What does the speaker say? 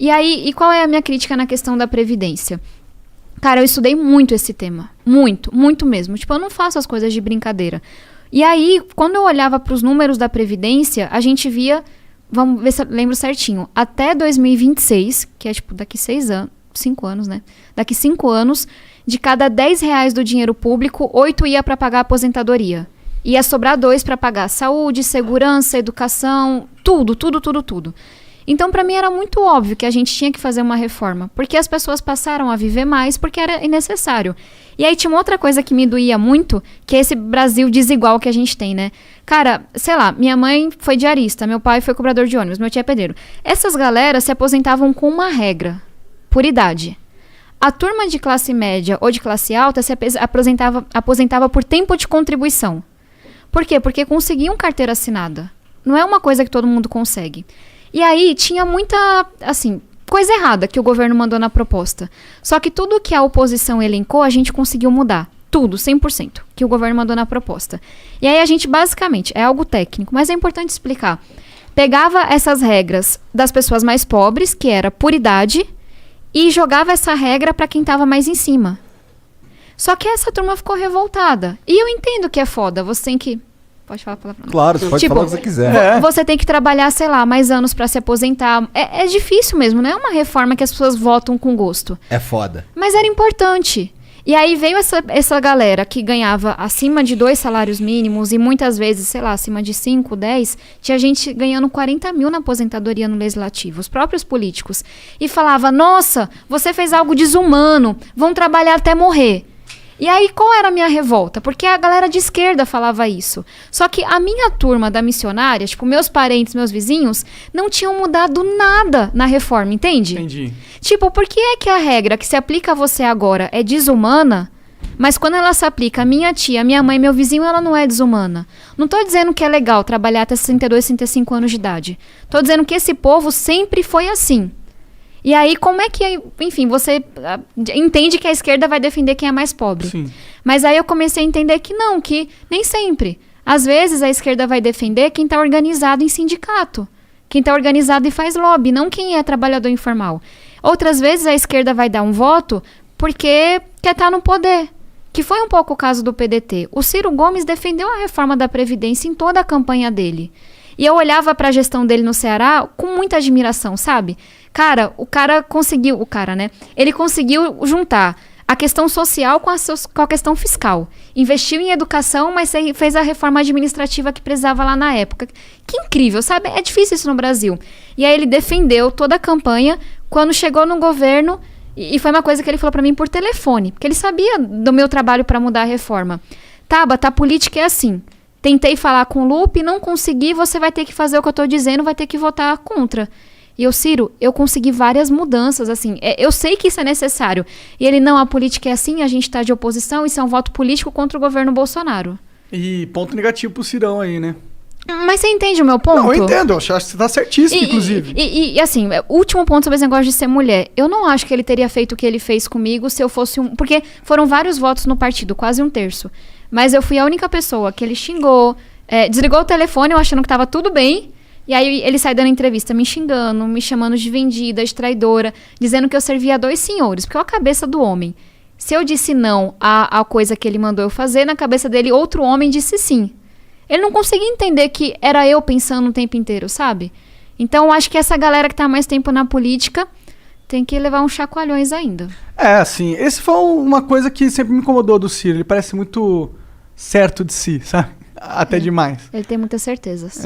E aí, e qual é a minha crítica na questão da Previdência? Cara, eu estudei muito esse tema. Muito, muito mesmo. Tipo, eu não faço as coisas de brincadeira. E aí, quando eu olhava para os números da Previdência, a gente via, vamos ver se eu lembro certinho, até 2026, que é tipo daqui 5 anos, né? Daqui 5 anos, de cada R$10 do dinheiro público, 8 ia para pagar a aposentadoria. Ia sobrar 2 para pagar saúde, segurança, educação, tudo. Então, para mim, era muito óbvio que a gente tinha que fazer uma reforma, porque as pessoas passaram a viver mais porque era necessário. E aí tinha uma outra coisa que me doía muito, que é esse Brasil desigual que a gente tem, né? Cara, sei lá, minha mãe foi diarista, meu pai foi cobrador de ônibus, meu tio é pedreiro. Essas galeras se aposentavam com uma regra, por idade. A turma de classe média ou de classe alta se aposentava por tempo de contribuição. Por quê? Porque conseguiam carteira assinada. Não é uma coisa que todo mundo consegue. E aí tinha muita, assim, coisa errada que o governo mandou na proposta. Só que tudo que a oposição elencou, a gente conseguiu mudar. Tudo, 100%, que o governo mandou na proposta. E aí a gente, basicamente, é algo técnico, mas é importante explicar. Pegava essas regras das pessoas mais pobres, que era por idade, e jogava essa regra para quem estava mais em cima. Só que essa turma ficou revoltada. E eu entendo que é foda, você tem que... Pode falar a palavra. Claro, você pode falar o que você quiser. Você tem que trabalhar, sei lá, mais anos pra se aposentar. É difícil mesmo, não é uma reforma que as pessoas votam com gosto. É foda. Mas era importante. E aí veio essa galera que ganhava acima de 2 salários mínimos e muitas vezes, sei lá, acima de 5, 10, tinha gente ganhando 40 mil na aposentadoria no legislativo, os próprios políticos. E falava, nossa, você fez algo desumano, vão trabalhar até morrer. E aí, qual era a minha revolta? Porque a galera de esquerda falava isso. Só que a minha turma da missionária, tipo, meus parentes, meus vizinhos, não tinham mudado nada na reforma, entende? Entendi. Tipo, por que é que a regra que se aplica a você agora é desumana, mas quando ela se aplica a minha tia, minha mãe, meu vizinho, ela não é desumana? Não tô dizendo que é legal trabalhar até 62, 65 anos de idade. Tô dizendo que esse povo sempre foi assim. E aí, como é que, enfim, você entende que a esquerda vai defender quem é mais pobre. Sim. Mas aí eu comecei a entender que não, que nem sempre. Às vezes a esquerda vai defender quem está organizado em sindicato, quem está organizado e faz lobby, não quem é trabalhador informal. Outras vezes a esquerda vai dar um voto porque quer estar no poder, que foi um pouco o caso do PDT. O Ciro Gomes defendeu a reforma da Previdência em toda a campanha dele. E eu olhava para a gestão dele no Ceará com muita admiração, sabe? Cara, ele conseguiu juntar a questão social com a questão fiscal. Investiu em educação, mas fez a reforma administrativa que precisava lá na época. Que incrível, sabe? É difícil isso no Brasil. E aí ele defendeu toda a campanha. Quando chegou no governo, e foi uma coisa que ele falou para mim por telefone, porque ele sabia do meu trabalho para mudar a reforma. Tabata, a política é assim. Tentei falar com o Lupe, não consegui, você vai ter que fazer o que eu tô dizendo, vai ter que votar contra. E eu, Ciro, eu consegui várias mudanças, assim, eu sei que isso é necessário. E ele, não, a política é assim, a gente tá de oposição, isso é um voto político contra o governo Bolsonaro. E ponto negativo pro Cirão aí, né? Mas você entende o meu ponto? Não, eu entendo, eu acho que você tá certíssimo, inclusive. E assim, último ponto sobre esse negócio de ser mulher. Eu não acho que ele teria feito o que ele fez comigo se eu fosse um... Porque foram vários votos no partido, quase 1/3. Mas eu fui a única pessoa que ele xingou, desligou o telefone, eu achando que tava tudo bem. E aí ele sai dando entrevista me xingando, me chamando de vendida, de traidora, dizendo que eu servia a 2 senhores, porque é a cabeça do homem. Se eu disse não à coisa que ele mandou eu fazer, na cabeça dele outro homem disse sim. Ele não conseguia entender que era eu pensando o tempo inteiro, sabe? Então eu acho que essa galera que tá mais tempo na política tem que levar uns chacoalhões ainda. Assim, esse foi uma coisa que sempre me incomodou do Ciro. Ele parece muito certo de si, sabe? Até demais. Ele tem muitas certezas.